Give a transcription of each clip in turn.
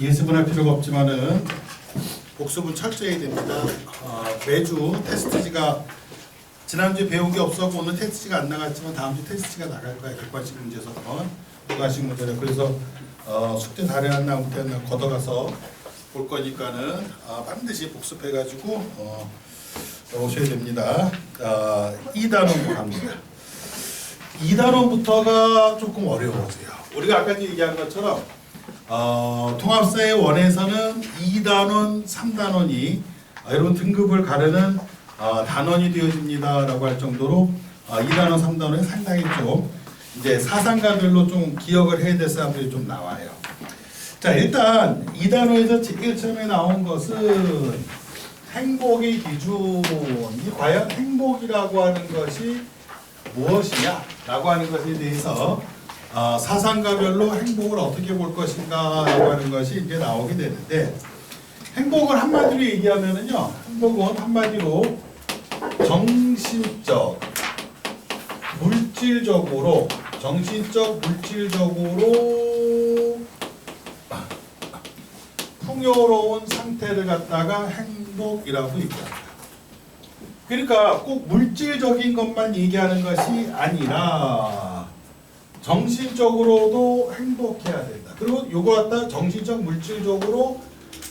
예습은 할 필요가 없지만은 복습은 철저히 해야 됩니다. 매주 테스트지가 지난주에 배운 게 없어서 오늘 테스트지가 안 나갔지만 다음 주 테스트지가 나갈 거예요. 객관식 문제에서 주관식 문제는. 그래서 숙제 잘해놨나 못했나 걷어가서 볼 거니까는 반드시 복습해가지고 오셔야 됩니다. 2단원부터 갑니다. 2단원부터가 조금 어려워져요. 우리가 아까 얘기한 것처럼 통합사회 원에서는 2단원, 3단원이 여러분 등급을 가르는 단원이 되어집니다라고 할 정도로 2단원, 3단원이 상당히 좀 이제 사상가별로 좀 기억을 해야 될 사람들이 좀 나와요. 자, 일단 2단원에서 제일 처음에 나온 것은 행복의 기준이 과연 행복이라고 하는 것이 무엇이냐라고 하는 것에 대해서 사상가별로 행복을 어떻게 볼 것인가라고 하는 것이 이제 나오게 되는데, 행복을 한마디로 얘기하면은요, 행복은 한마디로 정신적, 물질적으로 풍요로운 상태를 갖다가 행복이라고 얘기합니다. 그러니까 꼭 물질적인 것만 얘기하는 것이 아니라 정신적으로도 행복해야 된다. 그리고 요거 갖다 정신적, 물질적으로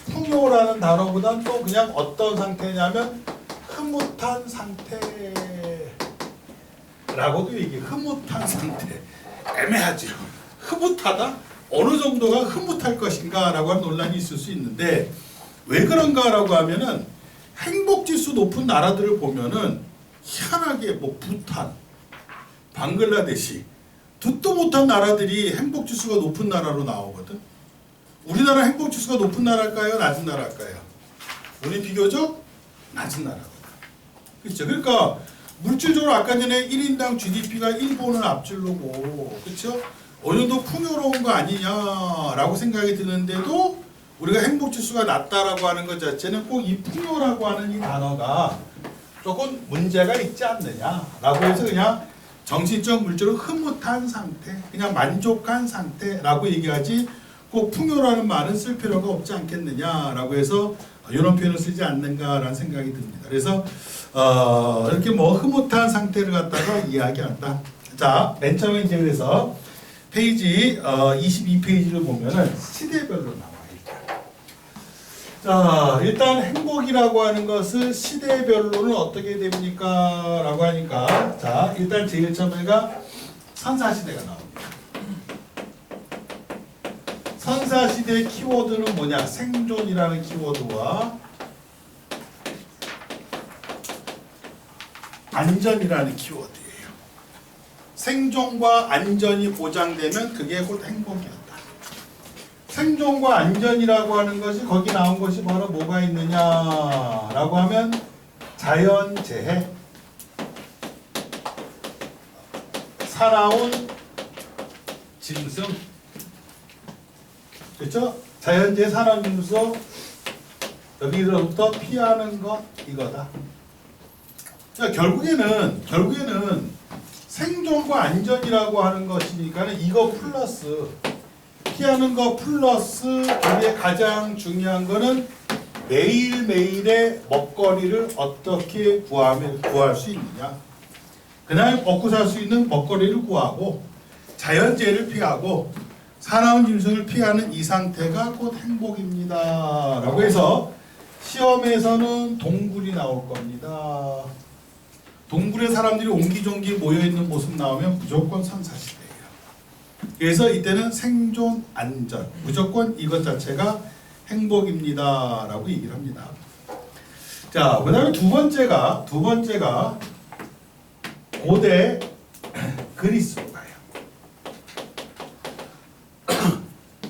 풍요라는 단어보다는 또 그냥 어떤 상태냐면 흐뭇한 상태라고도 얘기해요. 흐뭇한 상태. 애매하죠. 흐뭇하다? 어느 정도가 흐뭇할 것인가 라고 하는 논란이 있을 수 있는데, 왜 그런가라고 하면은 행복지수 높은 나라들을 보면은 희한하게 뭐 부탄, 방글라데시, 듣도 못한 나라들이 행복지수가 높은 나라로 나오거든. 우리나라 행복지수가 높은 나라일까요? 낮은 나라일까요? 우리 비교적 낮은 나라거든. 그렇죠? 그러니까 물질적으로 아까 전에 1인당 GDP가 일본을 앞질르고, 그렇죠? 어느 정도 풍요로운 거 아니냐라고 생각이 드는데도 우리가 행복지수가 낮다라고 하는 것 자체는 꼭 이 풍요라고 하는 이 단어가 조금 문제가 있지 않느냐라고 해서 그냥 정신적, 물질로 흐뭇한 상태, 그냥 만족한 상태라고 얘기하지 꼭 풍요라는 말은 쓸 필요가 없지 않겠느냐라고 해서 이런 표현을 쓰지 않는가라는 생각이 듭니다. 그래서 이렇게 뭐 흐뭇한 상태를 갖다가 이야기한다. 자, 맨 처음에 이제 그래서 페이지 22페이지를 보면은 시대별로 나와요. 자, 일단 행복이라고 하는 것은 시대별로는 어떻게 됩니까? 라고 하니까, 자, 일단 제일 처음에가 선사시대가 나옵니다. 선사시대 키워드는 뭐냐? 생존이라는 키워드와 안전이라는 키워드예요. 생존과 안전이 보장되면 그게 곧 행복이었다. 생존과 안전이라고 하는 것이 거기 나온 것이 바로 뭐가 있느냐라고 하면 자연재해, 살아온 짐승, 그렇죠? 자연재해, 살아온 짐승, 여기로부터 피하는 것 이거다. 그러니까 결국에는 생존과 안전이라고 하는 것이니까는 이거 플러스 피하는 거 플러스 이게 가장 중요한 거는 매일매일의 먹거리를 어떻게 구할 수 있느냐. 그날 먹고 살 수 있는 먹거리를 구하고 자연재해를 피하고 사나운 짐승을 피하는 이 상태가 곧 행복입니다. 라고 해서 시험에서는 동굴이 나올 겁니다. 동굴에 사람들이 옹기종기 모여있는 모습 나오면 무조건 선사시대예요. 그래서 이때는 생존, 안전, 무조건 이것 자체가 행복입니다. 라고 얘기를 합니다. 자, 그 다음에 두 번째가 고대 그리스로 가요.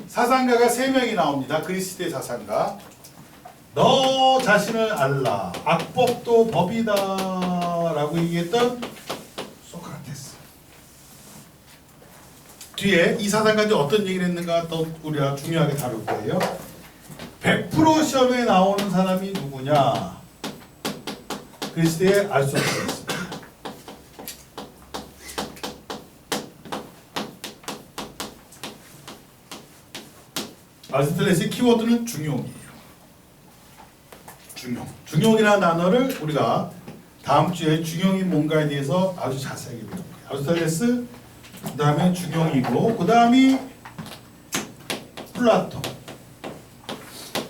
사상가가 3명이 나옵니다. 그리스의 사상가. 너 자신을 알라. 악법도 법이다. 라고 얘기했던 소크라테스. 뒤에 이 사상가들이 어떤 얘기를 했는가 또 우리가 중요하게 다룰 거예요. 100% 시험에 나오는 사람이 누구냐? 그리스도의 알소크라테스. 아리스토텔레스의 키워드는 중용이에요. 중용. 중용이라는 단어를 우리가 다음 주에 중용이 뭔가에 대해서 아주 자세하게 배울 거예요. 아리스토텔레스, 그 다음에 중용이고, 그 다음이 플라톤.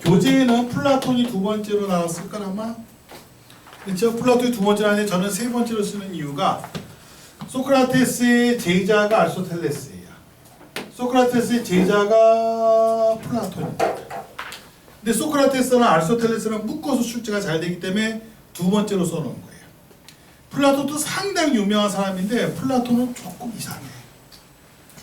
교재에는 플라톤이 두 번째로 나왔을까 아마? 그렇죠? 플라톤이 두 번째로 하는데 저는 세 번째로 쓰는 이유가 소크라테스의 제자가 아리스토텔레스예요. 소크라테스의 제자가 플라톤입니다. 근데 소크라테스랑 아리스토텔레스랑 묶어서 출제가 잘 되기 때문에 두 번째로 써놓은 거예요. 플라톤도 상당히 유명한 사람인데 플라톤은 조금 이상해요.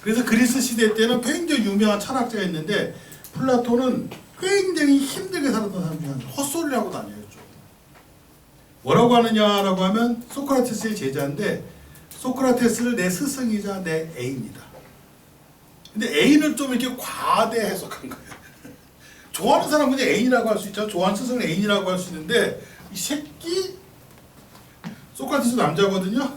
그래서 그리스 시대 때는 굉장히 유명한 철학자였는데 플라톤은 굉장히 힘들게 살았던 사람 중에 하나. 헛소리를 하고 다녀요. 좀. 뭐라고 하느냐라고 하면 소크라테스의 제자인데 소크라테스를 내 스승이자 내 애인이다. 근데 애인을 좀 이렇게 과대 해석한 거예요. 좋아하는 사람은 애인이라고 할 수 있죠. 좋아하는 스승을 애인이라고 할 수 있는데 이 새끼 소크라테스 남자거든요.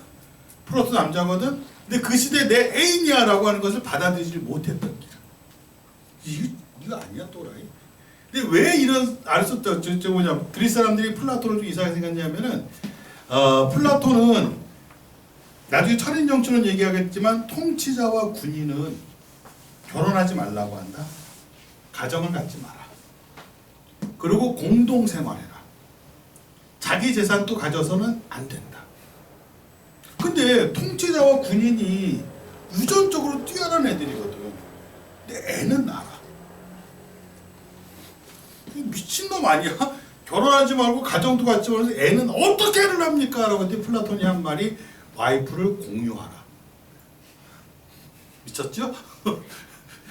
플라톤 남자거든. 근데 그 시대에 내 애인이야 라고 하는 것을 받아들이지 못했던 길. 이거 아니야 또라이. 근데 왜 이런 아리스토텔레스 뭐냐 그리스 사람들이 플라톤을 좀 이상하게 생각냐면은 플라톤은 나중에 철인정처럼 얘기하겠지만 통치자와 군인은 결혼하지 말라고 한다. 가정을 갖지 마라. 그리고 공동 생활해라. 자기 재산도 가져서는 안 된다. 근데 통치자와 군인이 유전적으로 뛰어난 애들이거든. 근데 애는 나라. 미친놈 아니야? 결혼하지 말고 가정도 갖지 말고 애는 어떻게 애를 합니까? 라고 했더니 플라톤이 한 말이 와이프를 공유하라. 미쳤죠?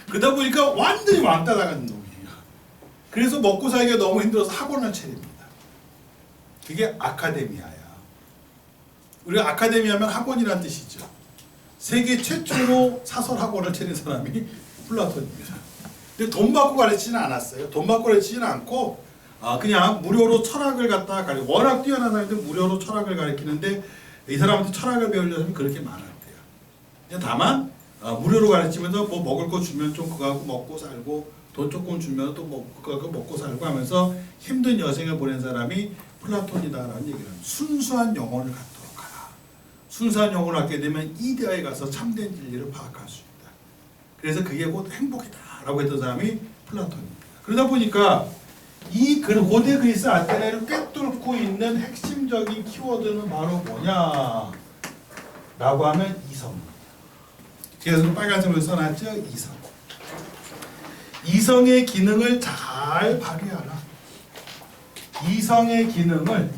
그러다 보니까 완전히 왕따 나간 놈이에요. 그래서 먹고 살기가 너무 힘들어서 학원을 차립니다. 그게 아카데미아야. 우리가 아카데미아면 학원이란 뜻이죠. 세계 최초로 사설 학원을 차린 사람이 플라톤입니다. 근데 돈 받고 가르치지는 않았어요. 돈 받고 가르치지는 않고 그냥 무료로 철학을 갖다가 가르쳐. 워낙 뛰어난 사람인데 무료로 철학을 가르치는데 이 사람한테 철학을 배우려면 그렇게 많았대요. 그냥 다만 무료로 가르치면서 뭐 먹을 거 주면 좀 그거 갖고 먹고 살고 돈 조금 주면 또 그거 갖고 먹고 살고 하면서 힘든 여생을 보낸 사람이 플라톤이다라는 얘기를 합니다. 순수한 영혼을 갖도록 하라. 순수한 영혼을 갖게 되면 이데아에 가서 참된 진리를 파악할 수 있다. 그래서 그게 곧 행복이다라고 했던 사람이 플라톤입니다. 그러다 보니까 이 고대 그리스 아테네를 꿰뚫고 있는 핵심적인 키워드는 바로 뭐냐? 라고 하면 이성. 그래서 빨간색으로 써놨죠? 이성. 이성의 기능을 잘 발휘하라. 이성의 기능을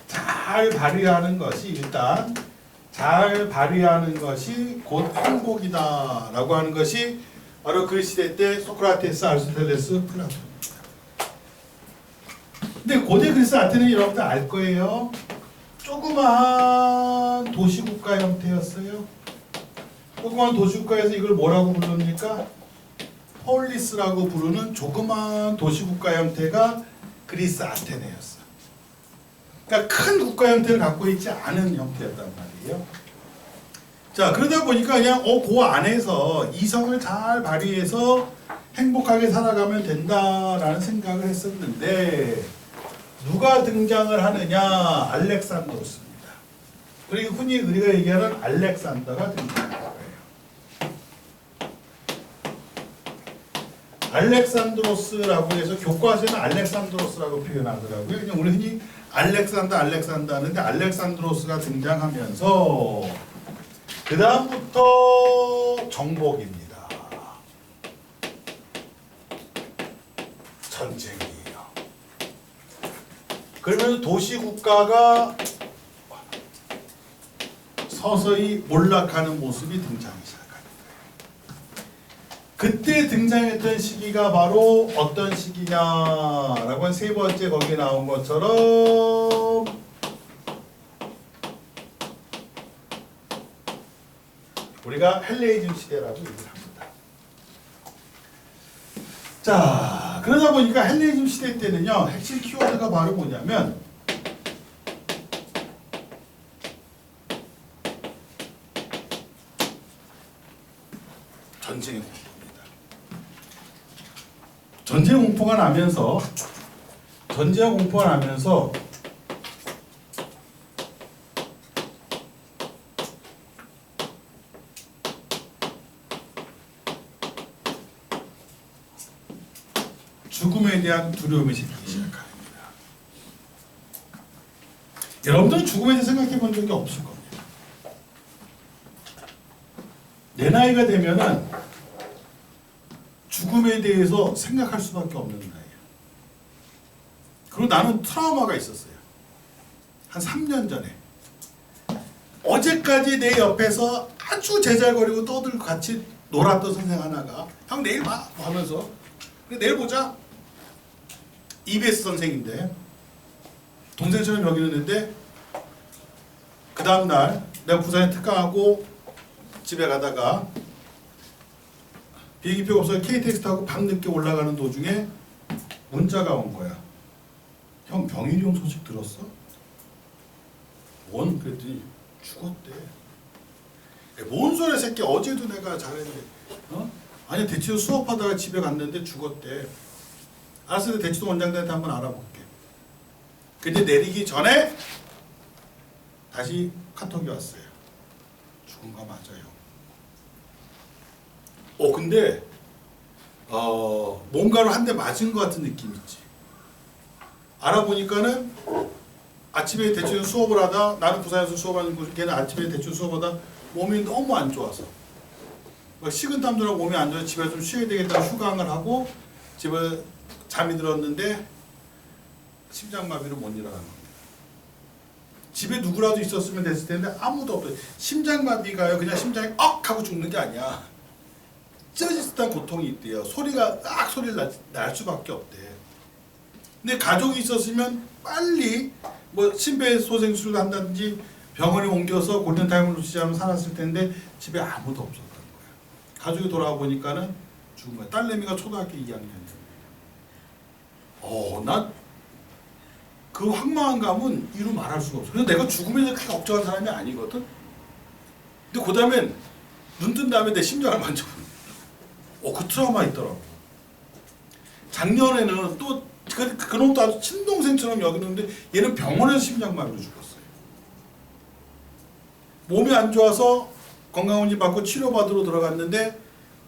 잘 발휘하는 것이 일단 잘 발휘하는 것이 곧 행복이다 라고 하는 것이 바로 그 시대 때 소크라테스, 아리스토텔레스, 플라톤입니다. 근데 고대 그리스 아테네 여러분들 알 거예요. 조그마한 도시국가 형태였어요. 조그마한 도시국가에서 이걸 뭐라고 부릅니까? 폴리스라고 부르는 조그마한 도시국가 형태가 그리스 아테네였어. 그러니까 큰 국가 형태를 갖고 있지 않은 형태였단 말이에요. 자, 그러다 보니까 그냥 그 안에서 이성을 잘 발휘해서 행복하게 살아가면 된다라는 생각을 했었는데 누가 등장을 하느냐? 알렉산드로스입니다. 그리고 흔히 우리가 얘기하는 알렉산더가 등장할 거예요. 알렉산드로스라고 해서 교과서에는 알렉산드로스라고 표현하더라고요. 그냥 우리 흔히 알렉산더 하는데 알렉산드로스가 등장하면서 그 다음부터 정복입니다. 전쟁이에요. 그러면 도시국가가 서서히 몰락하는 모습이 등장하기 시작합니다. 그때 등장했던 시기가 바로 어떤 시기냐라고 한 세 번째 거기에 나온 것처럼 우리가 헬레니즘 시대라고 얘기를 합니다. 자, 그러다 보니까 헬레니즘 시대 때는요, 핵심 키워드가 바로 뭐냐면 전쟁의 공포입니다. 전쟁 공포가 나면서 죽음에 대한 두려움이 생기기 시작합니다. 여러분들은 죽음에 대해 생각해 본 적이 없을 겁니다. 내 나이가 되면은 죽음에 대해서 생각할 수밖에 없는 나이예요. 그리고 나는 트라우마가 있었어요. 한 3년 전에. 어제까지 내 옆에서 아주 제잘거리고 떠들고 같이 놀았던 선생 하나가 형 내일 봐 하면서 그래 내일 보자. EBS 선생인데 동생처럼 여기는데 그 다음날 내가 부산에 특강하고 집에 가다가 비행기표가 없어서 KTX 타고 밤늦게 올라가는 도중에 문자가 온 거야. 형 병일이 소식 들었어? 뭔? 그랬더니 죽었대. 뭔 소리야 새끼, 어제도 내가 잘했는데 아니 대치도 수업하다가 집에 갔는데 죽었대. 알았어, 대치도 원장들한테 한번 알아볼게. 근데 내리기 전에 다시 카톡이 왔어요. 죽은 거 맞아요. 근데 뭔가로 한 대 맞은 것 같은 느낌 있지. 알아보니까는 아침에 대충 수업을 하다, 나는 부산에서 수업하는 거, 걔는 아침에 대충 수업하다 몸이 너무 안 좋아서 막 식은땀도 나고 몸이 안 좋아서 집에 좀 쉬어야 되겠다고 휴강을 하고 집에 잠이 들었는데 심장마비로 못 일어나는 겁니다. 집에 누구라도 있었으면 됐을 텐데 아무도 없어요. 심장마비가요 그냥 심장이 억 하고 죽는 게 아니야. 찢어질 고통이 있대요. 소리가 소리를 날 수밖에 없대. 근데 가족이 있었으면 빨리 뭐 심폐소생술을 한다든지 병원에 옮겨서 골든타임을 놓치지 않으면 살았을 텐데 집에 아무도 없었다는 거야. 가족이 돌아와 보니까는 죽은 거야. 딸내미가 초등학교 2학년이야. 나 그 황망한 감은 이루 말할 수가 없어. 그래서 내가 죽음에 대해 크게 걱정한 사람이 아니거든. 근데 그 다음엔 눈 뜬 다음에 내 심장을 만져보는 그 트라우마 있더라고. 작년에는 또 그놈도 아주 친동생처럼 여기는데 얘는 병원에서 심장마비로 죽었어요. 몸이 안 좋아서 건강검진 받고 치료받으러 들어갔는데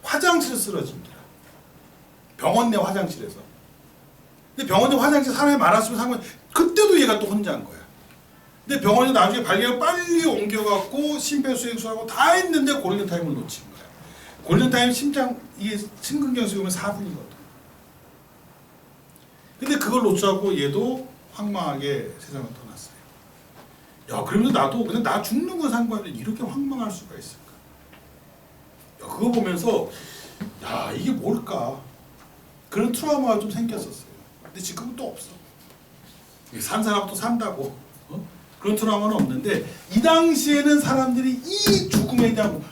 화장실에 쓰러진 거야. 병원 내 화장실에서. 근데 병원 내 화장실 사람이 많았으면 상관, 그때도 얘가 또 혼자인 거야. 근데 병원에 나중에 발견을 빨리 옮겨갖고 심폐소생술하고 다 했는데 골든타임을 놓친 거야. 골든타임 이게 심근경색이면 4분이거든. 근데 그걸 놓쳐갖고 얘도 황망하게 세상을 떠났어요. 야, 그러면서 나도 그냥 나 죽는 건 상관없는데 이렇게 황망할 수가 있을까? 야, 그거 보면서 야, 이게 뭘까? 그런 트라우마가 좀 생겼었어요. 근데 지금은 또 없어. 산 사람 또 산다고. 그런 트라우마는 없는데 이 당시에는 사람들이 이 죽음에 대한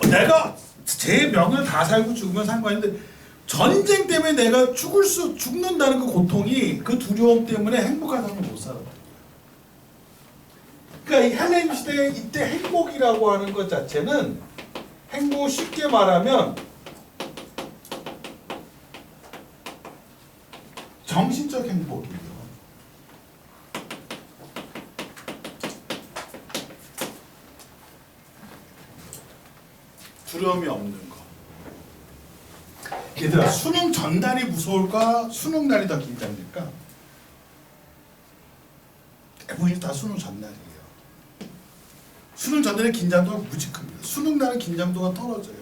내가 제 명을 다 살고 죽으면 상관인데 전쟁 때문에 내가 죽는다는 그 고통이, 그 두려움 때문에 행복한 삶을 못 살았다. 그러니까 이 헬레니즘 시대 이때 행복이라고 하는 것 자체는, 행복을 쉽게 말하면 정신적 행복이에요. 두려움이 없는 거. 얘들아, 수능 전날이 무서울까? 수능 날이 더 긴장될까? 대부분이 다 수능 전날이에요. 수능 전날의 긴장도가 무지 큽니다. 수능 날은 긴장도가 떨어져요.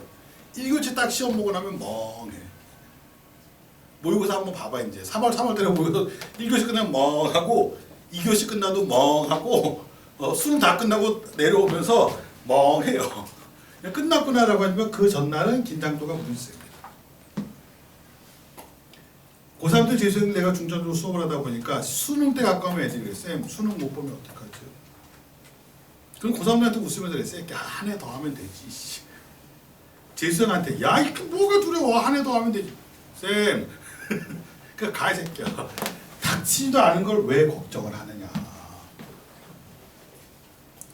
1교시 딱 시험 보고 나면 멍해. 모의고사 한번 봐봐. 이제 3월 달에 모의고사 1교시 끝나면 멍하고 2교시 끝나도 멍하고 수능 다 끝나고 내려오면서 멍해요. 끝났구나라고 하지만 그 전날은 긴장도가 무지 셉니다. 고3 때 재수생 내가 중점적으로 수업을 하다 보니까 수능 때 가까우면 애들이 그래. 쌤, 수능 못 보면 어떡하죠? 그럼 고3들한테 웃으면서 그래. 쌤, 한 해 더 하면 되지. 재수생한테 야, 이게 뭐가 두려워. 한 해 더 하면 되지. 쌤, 그 가, 이 새끼야. 닥치지도 않은 걸 왜 걱정을 하느냐.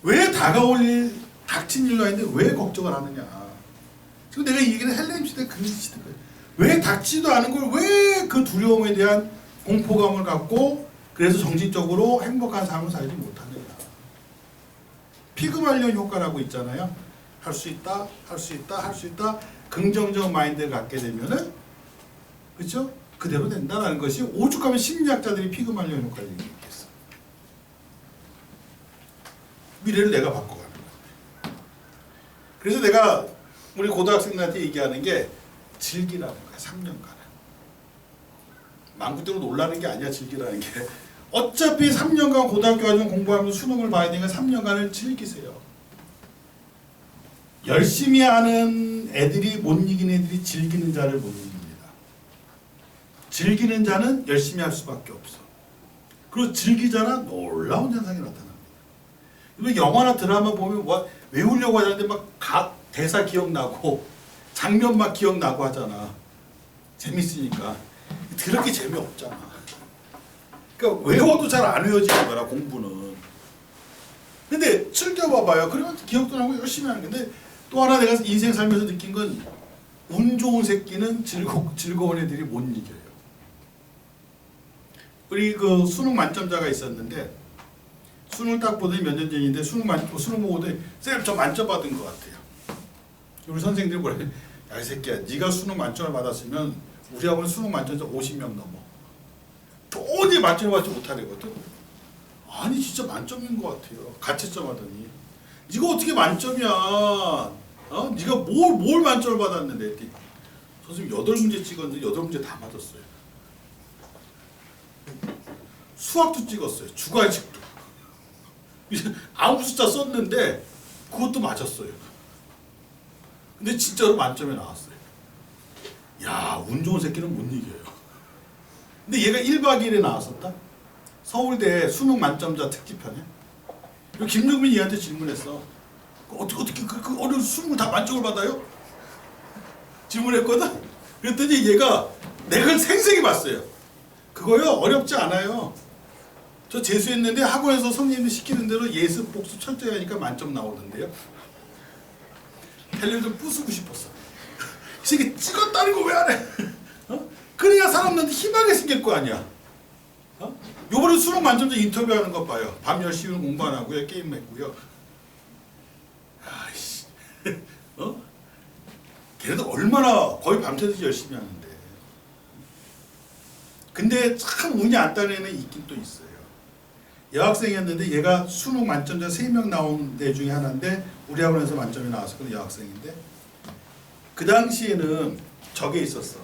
왜 다가올 일, 닥친 일로 했는데 왜 걱정을 하느냐. 지금 내가 이 얘기는 헬레니즘 시대 그 시대거든. 왜 닥치도 않은 걸 왜 그 두려움에 대한 공포감을 갖고 그래서 정신적으로 행복한 삶을 살지 못하느냐. 피그말리온 효과라고 있잖아요. 할 수 있다, 할 수 있다, 할 수 있다. 긍정적 마인드를 갖게 되면은 그렇죠? 그대로 된다라는 것이 오죽하면 심리학자들이 피그말리온 효과를 얘기했어. 미래를 내가 바꿔가는 거야. 그래서 내가 우리 고등학생들한테 얘기하는 게 즐기라는 거야. 3년간은. 맘그대로 놀라는 게 아니야. 즐기라는 게. 어차피 3년간 고등학교 과정 공부하면서 수능을 봐야 되니까 3년간을 즐기세요. 열심히 하는 애들이 못 이기는 애들이 즐기는 자를 못 이깁니다. 즐기는 자는 열심히 할 수밖에 없어. 그리고 즐기자나 놀라운 현상이 나타납니다. 영화나 드라마 보면 뭐 외우려고 하는데 막 대사 기억나고 장면 막 기억나고 하잖아. 재밌으니까. 그렇게 재미없잖아. 그러니까 외워도 잘 안 외워지는 거라 공부는. 근데 즐겨봐봐요. 그러면 기억도 나고 열심히 하는 건데 또 하나 내가 인생 살면서 느낀 건 운 좋은 새끼는 즐거운 애들이 못 이겨요. 우리 그 수능 만점자가 있었는데 수능을 딱 보더니 몇 년 전인데 수능 보고더니 쌤 저 만점 받은 것 같아요. 우리 선생님들이 뭐래? 야 이 새끼야 네가 수능 만점을 받았으면 우리 학원 수능 만점자 50명 넘어. 도저히 만점을 받지 못하려거든. 아니 진짜 만점인 것 같아요. 가채점 하더니 네가 어떻게 만점이야? 네가 뭘 만점을 받았는데 했더니 선생님 8문제 찍었는데 8문제 다 맞았어요. 수학도 찍었어요. 주관식도. 아무 숫자 썼는데 그것도 맞았어요. 근데 진짜로 만점에 나왔어요. 야, 운 좋은 새끼는 못 이겨요. 근데 얘가 1박 2일에 나왔었다. 서울대 수능 만점자 특집편에. 김용민 얘한테 질문했어. 어떻게 그 어려운 수능을 다 만점을 받아요? 질문했거든. 그랬더니 얘가 내 걸 생생히 봤어요. 그거요 어렵지 않아요. 저 재수했는데 학원에서 선생님들 시키는 대로 예습 복습 철저히 하니까 만점 나오던데요. 텔레비전 부수고 싶었어. 이 새끼 찍었다는 거 왜 안 해? 그래야 사람들한테 희망이 생길 거 아니야. 요번에 수능 만점자 인터뷰하는 거 봐요. 밤 10시면 공부 안 하고요. 게임 했고요. 아이씨. 걔네들 얼마나 거의 밤새듯이 열심히 하는데. 근데 참 운이 안 따는 애는 있긴 또 있어요. 여학생이었는데 얘가 수능 만점자 3명 나온 애 중에 하나인데 우리 학원에서 만점이 나왔었거든. 여학생인데 그 당시에는 저게 있었어.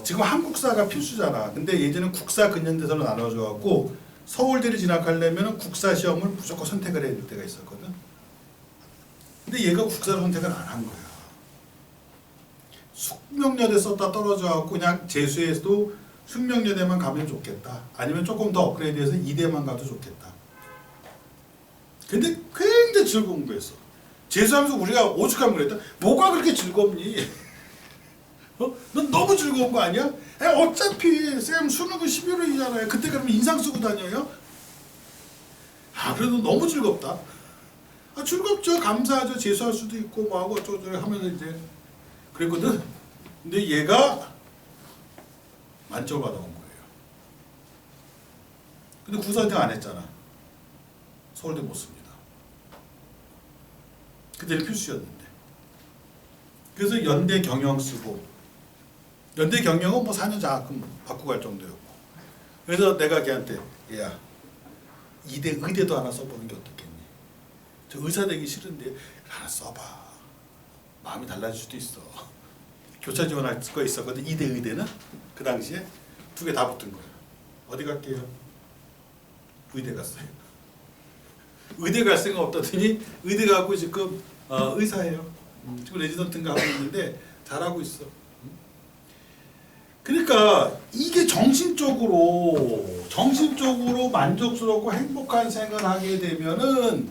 지금 한국사가 필수잖아. 근데 예전에 국사 근현대사로 나눠져갖고 서울대를 진학하려면 국사 시험을 무조건 선택을 해야 될 때가 있었거든. 근데 얘가 국사를 선택을 안 한 거야. 숙명여대 썼다 떨어져갖고 그냥 재수해도 숙명여대만 가면 좋겠다. 아니면 조금 더 업그레이드해서 이대만 가도 좋겠다. 근데 굉장히 즐거운 공부했어. 재수하면서 우리가 오죽하면 그랬다. 뭐가 그렇게 즐겁니? 넌 너무 즐거운 거 아니야? 어차피 쌤 수능은 11월이잖아요. 그때 그러면 인상 쓰고 다녀요? 그래도 너무 즐겁다. 즐겁죠. 감사하죠. 재수할 수도 있고 뭐하고 어쩌고저쩌고 하면서 이제 그랬거든. 근데 얘가 만점을 받아온 거예요. 근데 국사 선택 안 했잖아. 서울대 못 씁니다. 그때는 필수였는데. 그래서 연대 경영 쓰고 연대 경영은 뭐 4년 장학금 받고 갈 정도였고. 그래서 내가 걔한테 야 의대도 하나 써보는 게 어떻겠니? 저 의사 되기 싫은데 하나 써봐. 마음이 달라질 수도 있어. 교차 지원할 거 있었거든. 의대는 그 당시에 2개 다 붙은 거야. 어디 갈게요? 의대 갔어요. 의대 갈 생각 없다더니 의대 가고 지금 의사예요. 지금 레지던트인가 하고 있는데 잘하고 있어. 그러니까 이게 정신적으로 만족스럽고 행복한 생활을 하게 되면은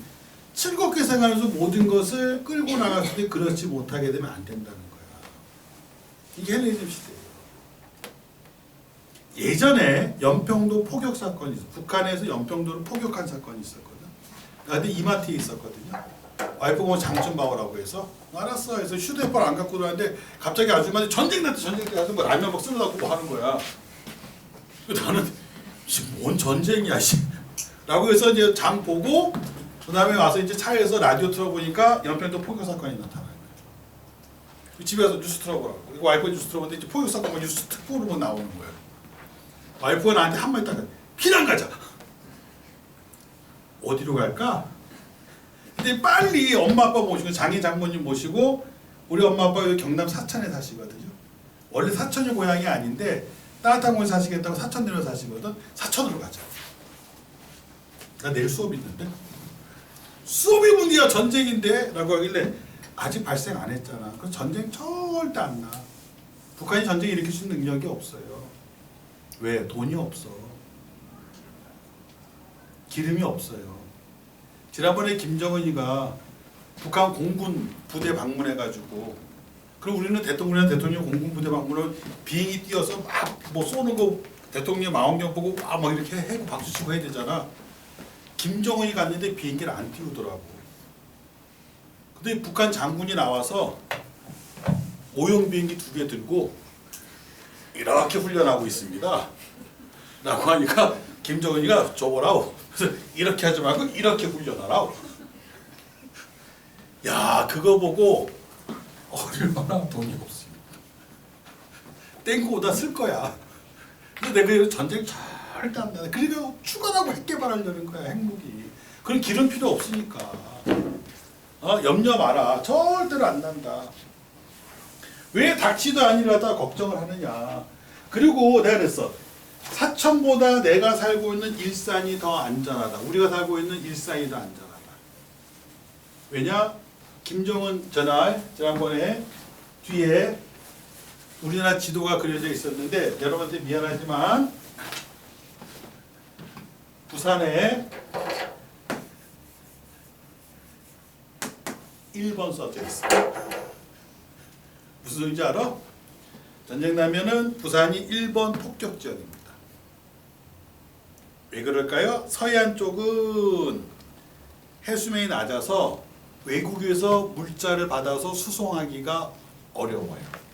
즐겁게 생활하면서 모든 것을 끌고 나갔을 때 그렇지 못하게 되면 안 된다는 거야. 이게 헬레니즘 시대예요. 예전에 연평도 포격 사건이 있어. 북한에서 연평도를 포격한 사건이 있었거든. 근데 이마트에 있었거든요. 와이프가 뭐 장 좀 봐오라고 해서 알았어 해서 휴대폰 안 갖고 들어왔는데 갑자기 아줌마한테 전쟁 났다 해서 뭐 라면 막 쓰려고 뭐 하는 거야. 나는 뭔 전쟁이야 라고 해서 이제 장 보고 그 다음에 와서 이제 차에서 라디오 틀어보니까 연평도 포교 사건이 나타나요. 집에 가서 뉴스 틀어보라고. 와이프가 뉴스 틀어보는데 이제 포교 사건 뉴스 특보로 막 나오는 거예요. 와이프가 나한테 한마디 딱 피난 가자. 어디로 갈까? 근데 빨리 엄마 아빠 모시고 장인 장모님 모시고 우리 엄마 아빠 여기 경남 사천에 사시거든요. 원래 사천이 고향이 아닌데 따뜻한 곳에 사시겠다고 사천 내려 사시거든. 사천으로 가자. 나 내일 수업 있는데 수업이 문제야 전쟁인데 라고 하길래 아직 발생 안 했잖아. 그 전쟁 절대 안 나. 북한이 전쟁 일으킬 수 있는 능력이 없어요. 왜? 돈이 없어. 기름이 없어요. 지난번에 김정은이가 북한 공군 부대 방문해가지고 그럼 우리는 대통령 공군 부대 방문을 비행기 띄어서 막 뭐 쏘는 거 대통령 망원경 보고 막 이렇게 해고 박수 치고 해야 되잖아. 김정은이 갔는데 비행기를 안 띄우더라고. 근데 북한 장군이 나와서 오용 비행기 2개 들고 이렇게 훈련하고 있습니다. 라고 하니까 김정은이가 줘보라고. 그래서 이렇게 하지 말고 이렇게 훈련하라고. 야 그거 보고 얼마나 돈이 없습니다. 땡코다 쓸 거야. 근데 내가 전쟁 절대 안 나네. 그러니까 추가라고 핵 개발하려는 거야 핵무기. 그런 기름 필요 없으니까. 염려 마라. 절대로 안 난다. 왜 닥치도 아니라다 걱정을 하느냐. 그리고 내가 그랬어. 사천보다 내가 살고 있는 일산이 더 안전하다. 우리가 살고 있는 일산이 더 안전하다. 왜냐? 김정은 지난번에 뒤에 우리나라 지도가 그려져 있었는데 여러분한테 미안하지만 부산에 1번 써져 있어. 무슨 소리인지 알아? 전쟁 나면은 부산이 1번 폭격 지역입니다. 왜 그럴까요? 서해안 쪽은 해수면이 낮아서 외국에서 물자를 받아서 수송하기가 어려워요.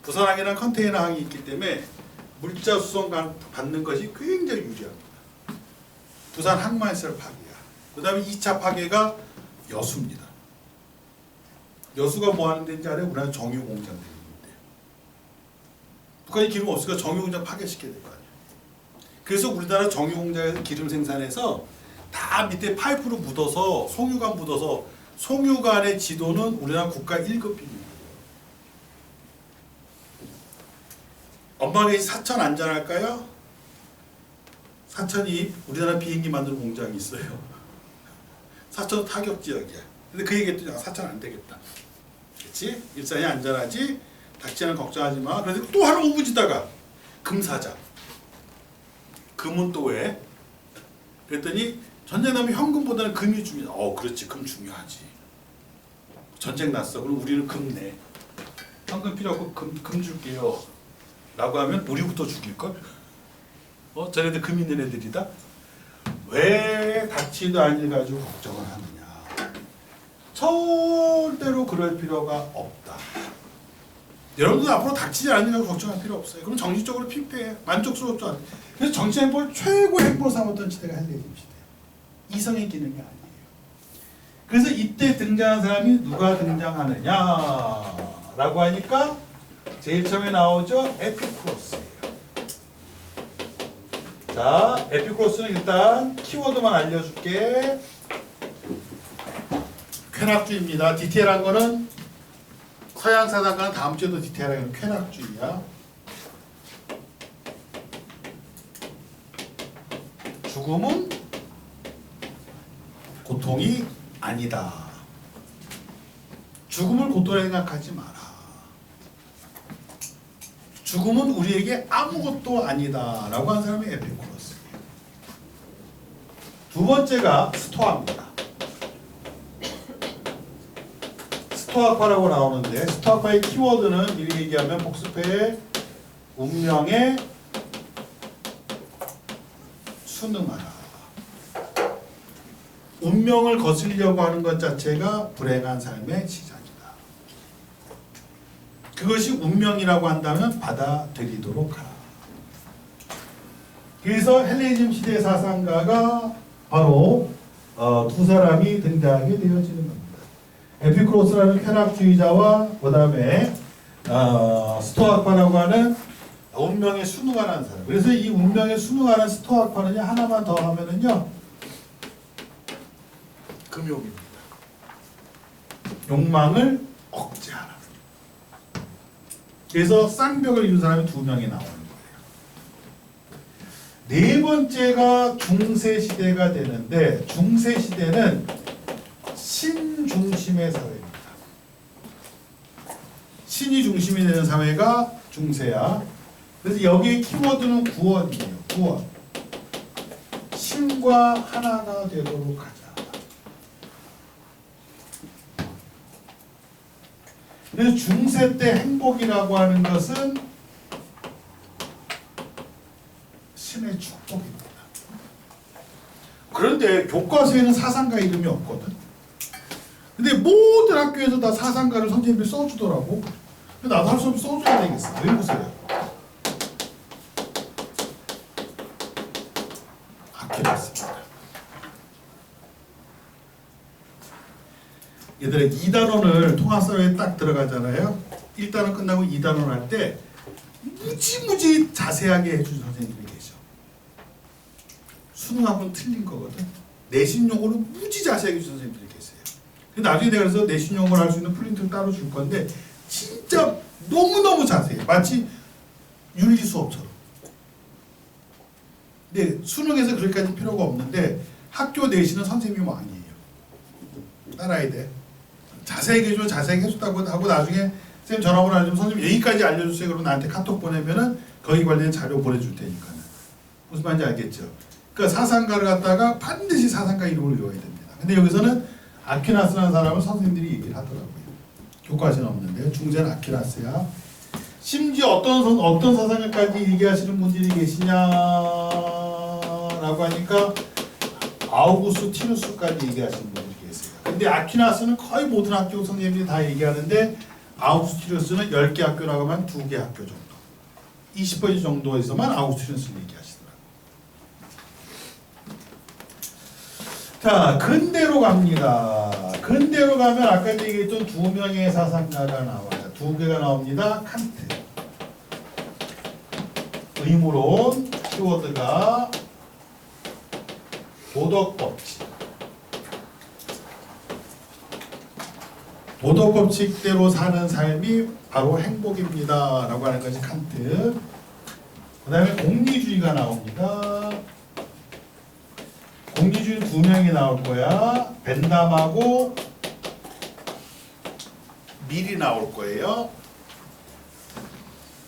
부산항이랑 컨테이너항이 있기 때문에 물자 수송 받는 것이 굉장히 유리합니다. 부산 항만시설 파괴야. 그 다음에 2차 파괴가 여수입니다. 여수가 뭐 하는 데인지 알아요? 우리나라 정유공장 되는데. 북한이 기름 없으니까 정유공장 파괴시켜야 될 거 아니에요. 그래서 우리나라 정유공장에서 기름 생산해서 다 밑에 파이프로 묻어서 송유관 묻어서 송유관의 지도는 우리나라 국가 1급 비밀이에요. 엄마가 사천 안전할까요? 사천이 우리나라 비행기 만드는 공장이 있어요. 사천 타격 지역이야. 근데 그 얘기했더니 사천 안 되겠다. 그렇지? 일산이 안전하지. 닥치는 걱정하지 마. 그래서 또 하나 우부지다가 금사장. 금은 또 왜? 그랬더니 전쟁 나면 현금보다는 금이 중요해. 그렇지. 금 중요하지. 전쟁 났어. 그럼 우리는 금 내. 현금 필요 없고 금 줄게요. 라고 하면 우리부터 죽일걸? 쟤네들 금 있는 애들이다? 왜 닥치도 아니 가지고 걱정을 하느냐. 절대로 그럴 필요가 없다. 여러분들 앞으로 닥치지 않으려고 걱정할 필요 없어요. 그럼 정신적으로 피폐해. 만족스럽지 않아요. 그래서 정치 행보를 최고의 행보로 삼았던 시대가 헬레니즘 시대예요. 이성의 기능이 아니에요. 그래서 이때 등장한 사람이 누가 등장하느냐 라고 하니까 제일 처음에 나오죠. 에피쿠로스예요. 자, 에피쿠로스는 일단 키워드만 알려줄게. 쾌락주의입니다. 디테일한 거는 서양 사상과는 다음 주에도 디테일하게 쾌락주의야. 죽음은 고통이 아니다. 죽음을 고통으로 생각하지 마라. 죽음은 우리에게 아무것도 아니다 라고 한 사람이 에피쿠로스예요. 두 번째가 스토아입니다. 스토아파라고 나오는데 스토아파의 키워드는 이렇게 얘기하면 복습해 운명에 순응하라. 운명을 거스르려고 하는 것 자체가 불행한 삶의 시작이다. 그것이 운명이라고 한다면 받아들이도록 하라. 그래서 헬레니즘 시대 사상가가 바로 두 사람이 등장하게 되어지는 겁니다. 에피쿠로스라는 쾌락주의자와 그 다음에 스토아파라고 하는 운명에 순응하는 사람. 그래서 이 운명에 순응하는 스토아파는요, 하나만 더 하면은요, 금욕입니다. 욕망을 억제하라. 그래서 쌍벽을 이룬 사람이 두 명이 나오는 거예요. 네 번째가 중세 시대가 되는데, 중세 시대는 신중심의 사회입니다. 신이 중심이 되는 사회가 중세야. 그래서 여기에 키워드는 구원이에요. 구원. 신과 하나가 되도록 하자. 그래서 중세 때 행복이라고 하는 것은 신의 축복입니다. 그런데 교과서에는 사상가 이름이 없거든. 근데 모든 학교에서 다 사상가를 선생님들이 써주더라고. 나도 할 수 없이 써줘야 되겠어. 읽으세요. 아키나스입니다. 얘들아, 2단원을 통합사회에 딱 들어가잖아요. 1단원 끝나고 2단원 할 때 무지무지 자세하게 해준 선생님들이 계셔. 수능하고는 틀린 거거든. 내신 용어로 무지 자세하게 해준 선생님들이 계세요. 근데 나중에 내가 그래서 내신 용어를 할 수 있는 프린트를 따로 줄 건데 진짜 너무너무 자세해. 마치 윤리 수업처럼. 근데 수능에서 그렇게까지 필요가 없는데 학교 내신은 선생님이 왕이에요. 따라야 돼. 자세하게 해줘, 자세하게 해줬다고 하고 나중에 선생님 전화번호 알려주면 선생님 여기까지 알려주세요. 그러면 나한테 카톡 보내면은 거기 관련 자료 보내줄 테니까. 무슨 말인지 알겠죠? 그러니까 사상가를 갖다가 반드시 사상가 이름을 외워야 됩니다. 근데 여기서는 아퀴나스라는 사람을 선생님들이 얘기를 하더라고요. 교과서는 없는데 중세는 아퀴나스야. 심지어 어떤 사상가까지 얘기하시는 분들이 계시냐라고 하니까 아우구스티누스까지 얘기하시는 분들이 계세요. 근데 아퀴나스는 거의 모든 학교 선생님들이 다 얘기하는데 아우구스티누스는 10개 학교라고 하면 2개 학교 정도, 20% 정도에서만 아우구스티누스를 얘기하시더라고요. 자, 근대로 갑니다. 근대로 가면 아까 얘기했던 2명의 사상가가 나와요. 2개가 나옵니다. 칸트. 의무론, 키워드가 도덕법칙. 도덕법칙대로 사는 삶이 바로 행복입니다. 라고 하는 것이 칸트. 그 다음에 공리주의가 나옵니다. 공리주의 2명이 나올 거야. 벤담하고 밀이 나올 거예요.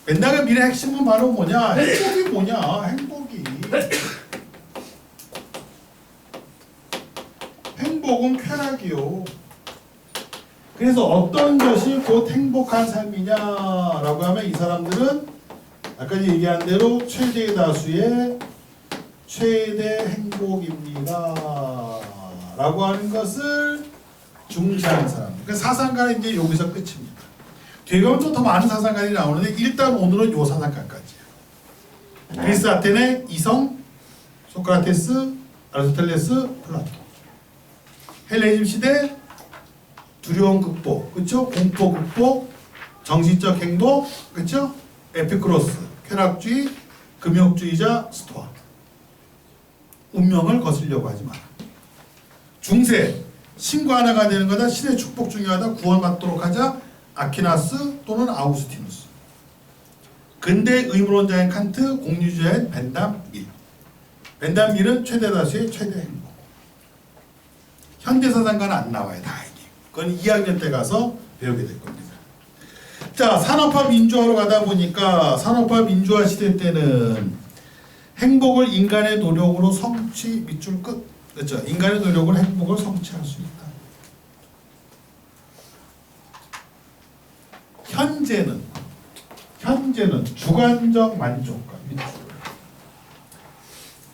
벤담의 밀의 핵심은 바로 뭐냐? 행복이 뭐냐? 행복이. 행복은 쾌락이요. 그래서 어떤 것이 곧 행복한 삶이냐라고 하면 이 사람들은 아까 얘기한 대로 최대 다수의 최대 행복입니다 라고 하는 것을 중시하는 사람. 그러니까 사상가는 이제 여기서 끝입니다. 뒤에 가면 좀 더 많은 사상가들이 나오는데 일단 오늘은 요 사상가까지예요. 그리스 아테네, 이성, 소크라테스, 아리스토텔레스, 플라토. 헬레니즘 시대 두려움 극복, 그렇죠? 공포 극복, 정신적 행복, 그렇죠? 에피쿠로스, 쾌락주의, 금욕주의자, 스토아. 운명을 거스르려고 하지 마라. 중세, 신과 하나가 되는 거다. 신의 축복 중요하다. 구원받도록 하자. 아퀴나스 또는 아우구스티누스. 근대 의무론자인 칸트, 공리주의자인 벤담 밀. 벤담 밀은 최대 다수의 최대 행복. 현대 사상가는 안 나와요, 다행히. 그건 2학년 때 가서 배우게 될 겁니다. 자, 산업화 민주화로 가다 보니까 산업화 민주화 시대 때는 행복을 인간의 노력으로 성취 밑줄 끝. 그렇죠? 인간의 노력으로 행복을 성취할 수 있다. 현재는 주관적 만족감.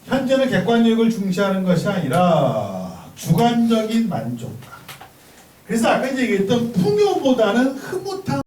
현재는 객관력을 중시하는 것이 아니라 주관적인 만족감. 그래서 아까 얘기했던 풍요보다는 흐뭇한